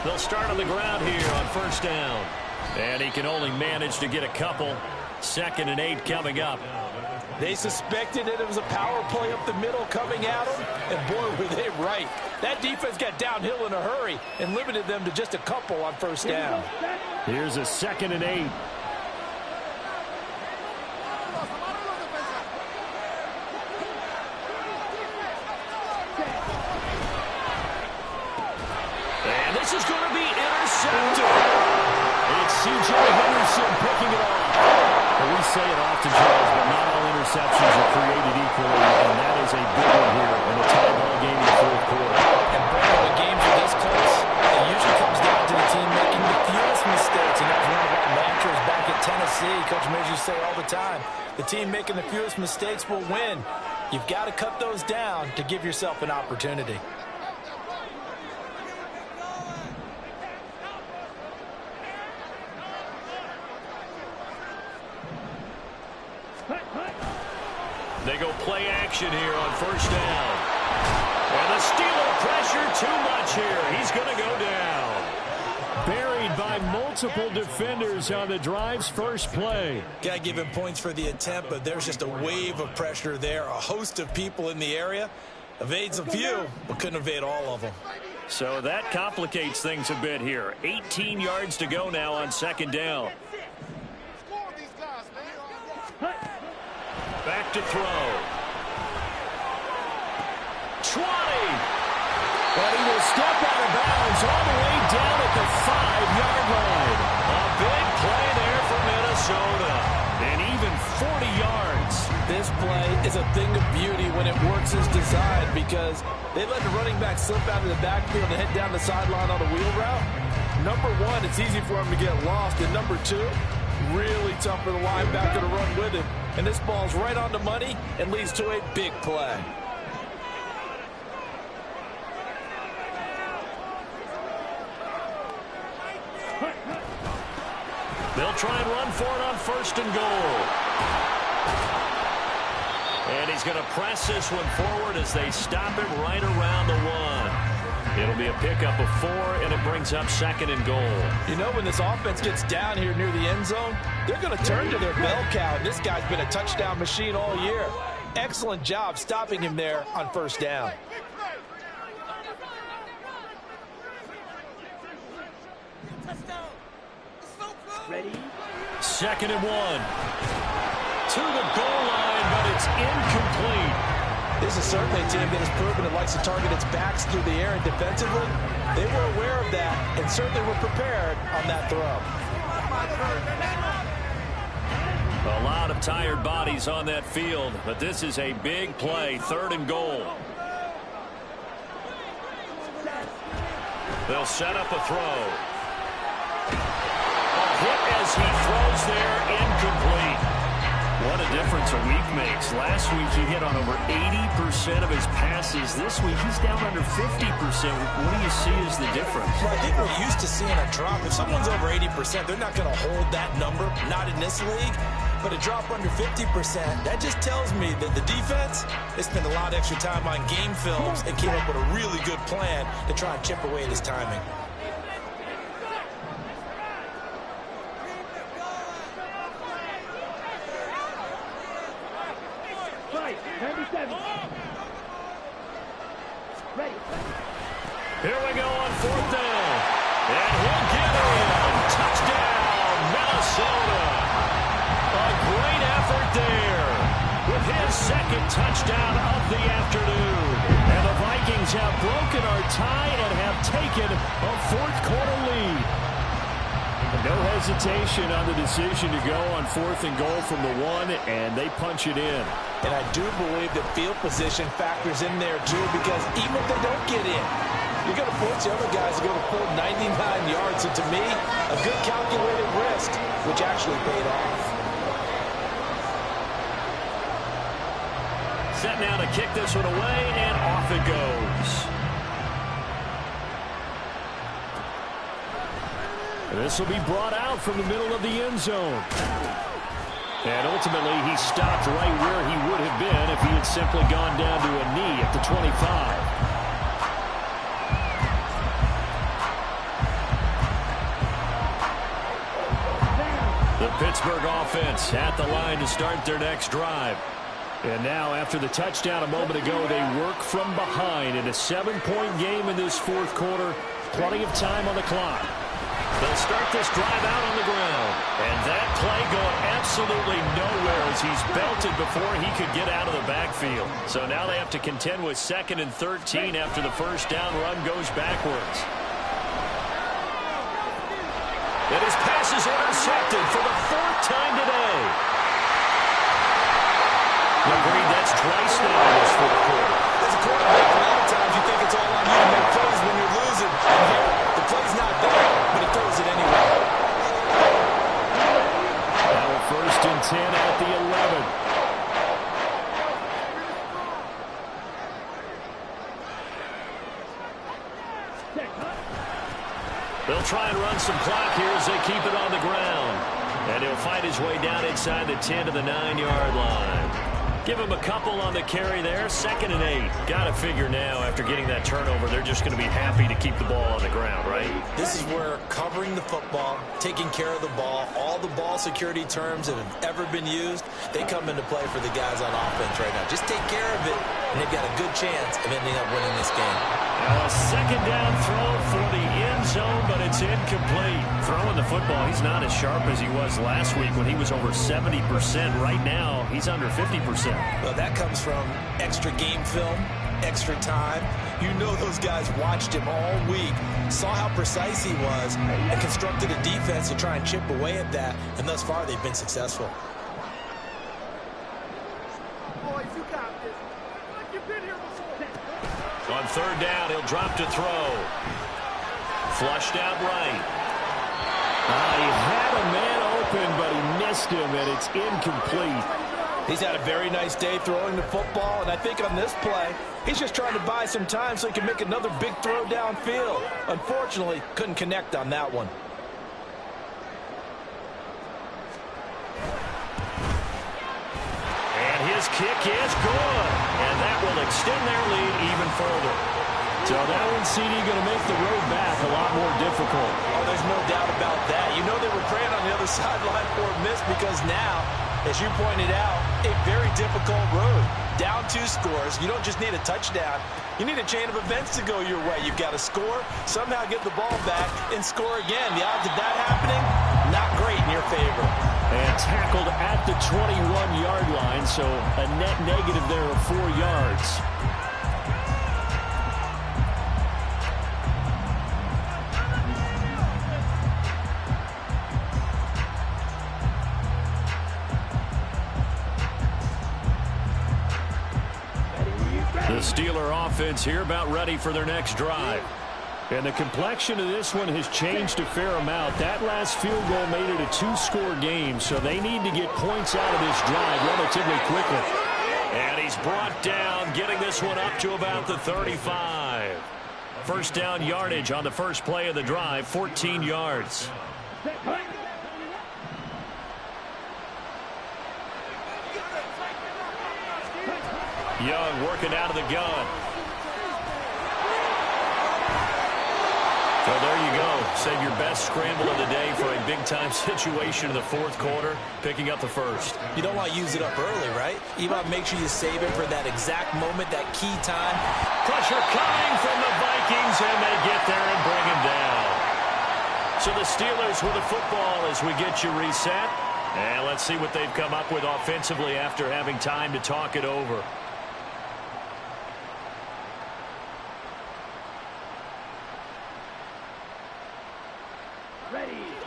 They'll start on the ground here on 1st down. And he can only manage to get a couple. 2nd and 8 coming up. They suspected that it was a power play up the middle coming at them, and boy, were they right. That defense got downhill in a hurry and limited them to just a couple on 1st down. Here's a 2nd and 8. And this is going to be intercepted. It's C.J. Henderson picking it off. And we say it often, Charles, but not all interceptions are created equally, and that is a big one here in a tie ball game in the fourth quarter. And Brandon, when games are this close, it usually comes down to the team making the fewest mistakes, and that's one of our mantras back at Tennessee. Coach Mears used to say all the time, the team making the fewest mistakes will win. You've got to cut those down to give yourself an opportunity. They go play action here on first down. And the Steeler pressure too much here. He's going to go down. Buried by multiple defenders on the drive's first play. Got to give him points for the attempt, but there's just a wave of pressure there. A host of people in the area. Evades a few, but couldn't evade all of them. So that complicates things a bit here. 18 yards to go now on second down. Back to throw. 20. But he will step out of bounds all the way down at the 5-yard line. A big play there for Minnesota. And even 40 yards. This play is a thing of beauty when it works as designed because they let the running back slip out of the backfield and head down the sideline on a wheel route. Number one, it's easy for him to get lost. And number two, really tough for the linebacker to run with him. And this ball's right on the money and leads to a big play. They'll try and run for it on first and goal. And he's going to press this one forward as they stop him right around the 1. It'll be a pickup of 4, and it brings up second and goal. You know, when this offense gets down here near the end zone, they're going to turn to their bell cow. This guy's been a touchdown machine all year. Excellent job stopping him there on first down. Ready? Second and 1. To the goal line, but it's incomplete. This is certainly a team that has proven it likes to target its backs through the air and defensively. They were aware of that and certainly were prepared on that throw. A lot of tired bodies on that field, but this is a big play, third and goal. They'll set up a throw. A hit as he throws there, incomplete. What a difference a week makes. Last week he hit on over 80% of his passes. This week he's down under 50%. What do you see as the difference? Well, I think we're used to seeing a drop. If someone's over 80%, they're not going to hold that number, not in this league. But a drop under 50%, that just tells me that the defense, they spent a lot of extra time on game films and came up with a really good plan to try and chip away at his timing. Here we go on fourth down. And he'll get in. Touchdown, Minnesota. A great effort there with his second touchdown of the afternoon. And the Vikings have broken our tie and have taken a fourth-quarter lead. No hesitation on the decision to go on fourth and goal from the 1, and they punch it in. And I do believe that field position factors in there, too, because even if they don't get in, you're going to force the other guys to go the full 99 yards. And to me, a good calculated risk, which actually paid off. Set now to kick this one away, and off it goes. This will be brought out from the middle of the end zone. And ultimately, he stopped right where he would have been if he had simply gone down to a knee at the 25. The Pittsburgh offense at the line to start their next drive. And now, after the touchdown a moment ago, they work from behind in a 7-point game in this fourth quarter. Plenty of time on the clock. They'll start this drive out on the ground. And that play going absolutely nowhere as he's belted before he could get out of the backfield. So now they have to contend with 2nd and 13 after the first down run goes backwards. And his pass is intercepted for the 4th time today. Agreed, that's twice now in this fourth quarter. As a quarterback, a lot of times you think it's all on you to make plays when you're losing. And here, the play's not there, but he throws it anyway. Now 1st and 10 at the 11. They'll try and run some clock here as they keep it on the ground. And he'll fight his way down inside the 10 to the 9-yard line. Give him a couple on the carry there. 2nd and 8. Got to figure now after getting that turnover, they're just going to be happy to keep the ball on the ground, right? This is where covering the football, taking care of the ball, all the ball security terms that have ever been used, they come into play for the guys on offense right now. Just take care of it, and they've got a good chance of ending up winning this game. A 2nd down throw for the end zone, but it's incomplete. Throwing the football, he's not as sharp as he was last week when he was over 70%. Right now, he's under 50%. Well, that comes from extra game film, extra time. You know those guys watched him all week, saw how precise he was, and constructed a defense to try and chip away at that, and thus far they've been successful. Boys, you got this. Like you've been here before. On 3rd down, he'll drop to throw. Flushed out right. He had a man open, but he missed him, and it's incomplete. He's had a very nice day throwing the football, and I think on this play, he's just trying to buy some time so he can make another big throw downfield. Unfortunately, couldn't connect on that one. And his kick is good. And that will extend their lead even further. So that one, CD, going to make the road back a lot more difficult. Oh, there's no doubt about that. You know they were praying on the other sideline for a miss because now, as you pointed out, a very difficult road. Down 2 scores. You don't just need a touchdown. You need a chain of events to go your way. You've got to score, somehow get the ball back, and score again. The odds of that happening, not great in your favor. And tackled at the 21-yard line, so a net negative there of 4 yards. The Steeler offense here about ready for their next drive. And the complexion of this one has changed a fair amount. That last field goal made it a 2-score game, so they need to get points out of this drive relatively quickly. And he's brought down, getting this one up to about the 35. 1st down yardage on the first play of the drive, 14 yards. Young working out of the gun. So there you go. Save your best scramble of the day for a big-time situation in the 4th quarter, picking up the 1st. You don't want to use it up early, right? You want to make sure you save it for that exact moment, that key time. Pressure coming from the Vikings, and they get there and bring him down. So the Steelers with the football as we get you reset. And let's see what they've come up with offensively after having time to talk it over.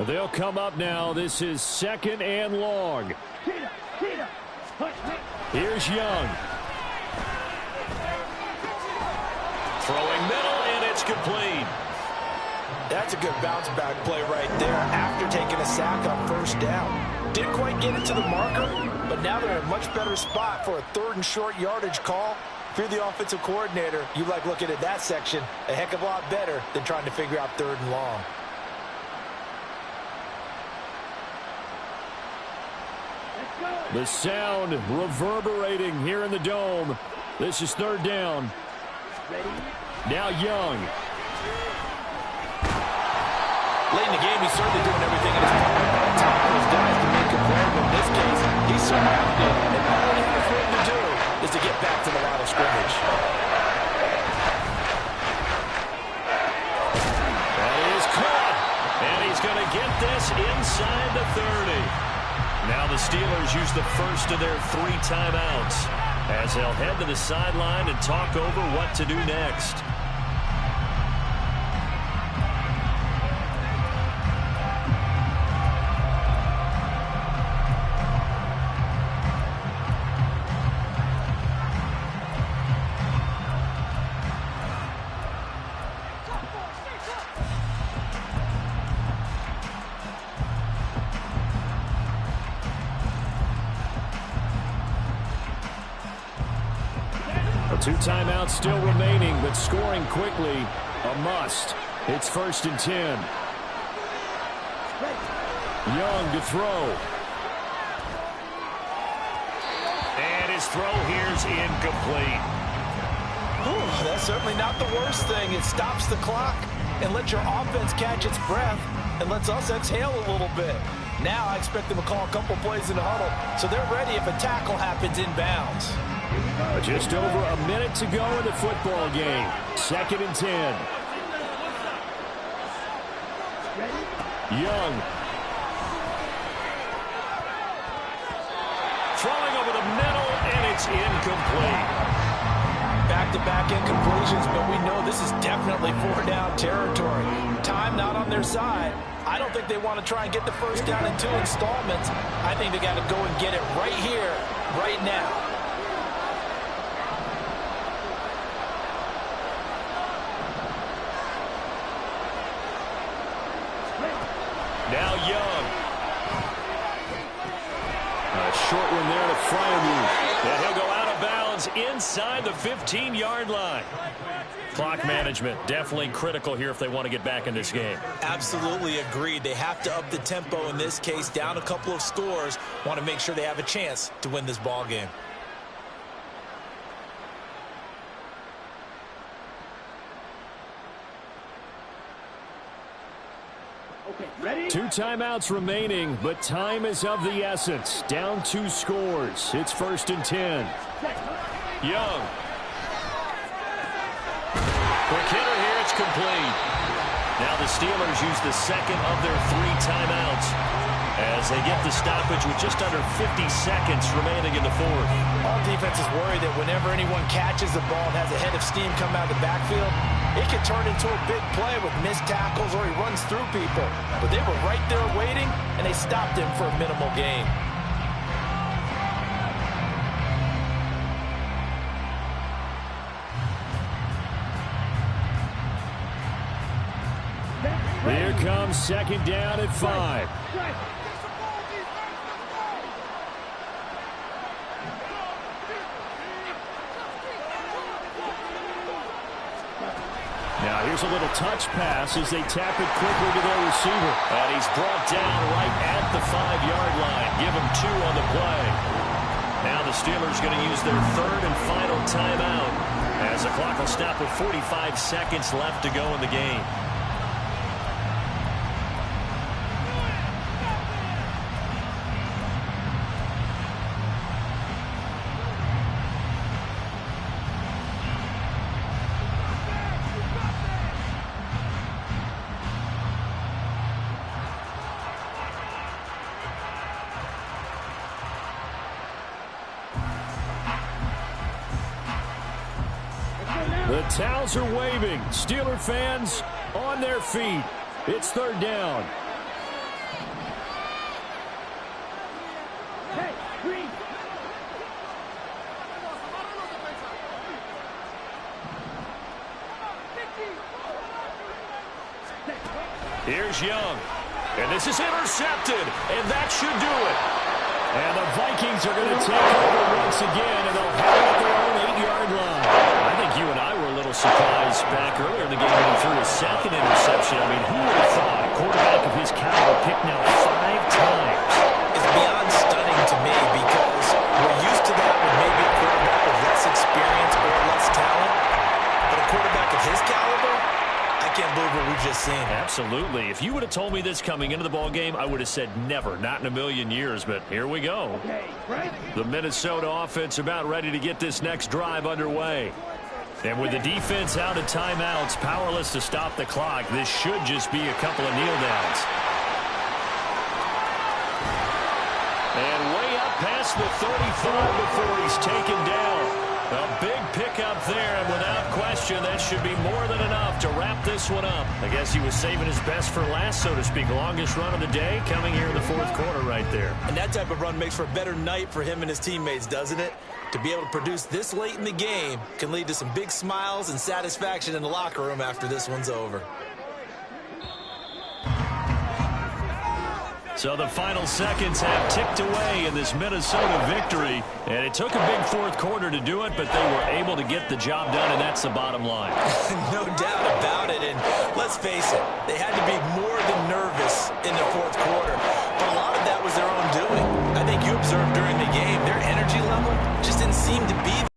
They'll come up now. This is 2nd and long. Here's Young. Throwing middle, and it's complete. That's a good bounce-back play right there after taking a sack on 1st down. Didn't quite get it to the marker, but now they're in a much better spot for a 3rd and short yardage call. If you're the offensive coordinator, you like looking at that section a heck of a lot better than trying to figure out 3rd and long. The sound reverberating here in the dome. This is 3rd down. Now Young. Late in the game, he's certainly doing everything in his power on top of those guys to make a play, but in this case, he's surrounded, and all he has room to do is to get back to the line of scrimmage. That is caught, and he's going to get this inside the 30. Now the Steelers use the first of their 3 timeouts as they'll head to the sideline and talk over what to do next. Two timeouts still remaining, but scoring quickly, a must. It's 1st and 10. Young to throw. And his throw here's incomplete. Ooh, that's certainly not the worst thing. It stops the clock and lets your offense catch its breath and lets us exhale a little bit. Now I expect them to call a couple plays in the huddle so they're ready if a tackle happens inbounds. Just over a minute to go in the football game. 2nd and 10. Young. Throwing over the middle, and it's incomplete. Back-to-back incompletions, but we know this is definitely 4-down territory. Time not on their side. I don't think they want to try and get the first down in 2 installments. I think they got to go and get it right here, right now. Now Young. A short one there to Freiermuth. And he'll go out of bounds inside the 15-yard line. Clock management definitely critical here if they want to get back in this game. Absolutely agreed. They have to up the tempo in this case, down a couple of scores. Want to make sure they have a chance to win this ball game. Ready? 2 timeouts remaining, but time is of the essence. Down 2 scores. It's 1st and 10. Young. Quick hitter here, it's complete. Now the Steelers use the second of their 3 timeouts as they get the stoppage with just under 50 seconds remaining in the 4th. All defenses worry that whenever anyone catches the ball and has a head of steam come out of the backfield, it could turn into a big play with missed tackles or he runs through people. But they were right there waiting, and they stopped him for a minimal gain. Here comes 2nd down at 5. Now here's a little touch pass as they tap it quickly to their receiver. And he's brought down right at the 5-yard line. Give him 2 on the play. Now the Steelers going to use their 3rd and final timeout as the clock will stop with 45 seconds left to go in the game. The towels are waving. Steeler fans on their feet. It's 3rd down. Here's Young. And this is intercepted. And that should do it. And the Vikings are going to take over once again, and they'll have it at their own 8-yard line. I think you and I were a little surprised back earlier in the game when he threw his 2nd interception. I mean, who would have thought a quarterback of his caliber picked now 5 times? It's beyond stunning to me because we're used to that with maybe a quarterback with less experience or less talent. But a quarterback of his caliber, I can't believe what we've just seen. Absolutely. If you would have told me this coming into the ball game, I would have said never, not in a million years. But here we go. The Minnesota offense about ready to get this next drive underway. And with the defense out of timeouts, powerless to stop the clock, this should just be a couple of kneel downs. And way up past the 35 before he's taken down. A big pickup there, and without question, that should be more than enough to wrap this one up. I guess he was saving his best for last, so to speak. Longest run of the day coming here in the 4th quarter right there. And that type of run makes for a better night for him and his teammates, doesn't it? To be able to produce this late in the game can lead to some big smiles and satisfaction in the locker room after this one's over. So the final seconds have ticked away in this Minnesota victory. And it took a big fourth quarter to do it, but they were able to get the job done, and that's the bottom line. No doubt about it. And let's face it, they had to be more than nervous in the fourth quarter. But a lot of that was their own doing. I think you observed during the game, their energy level just didn't seem to be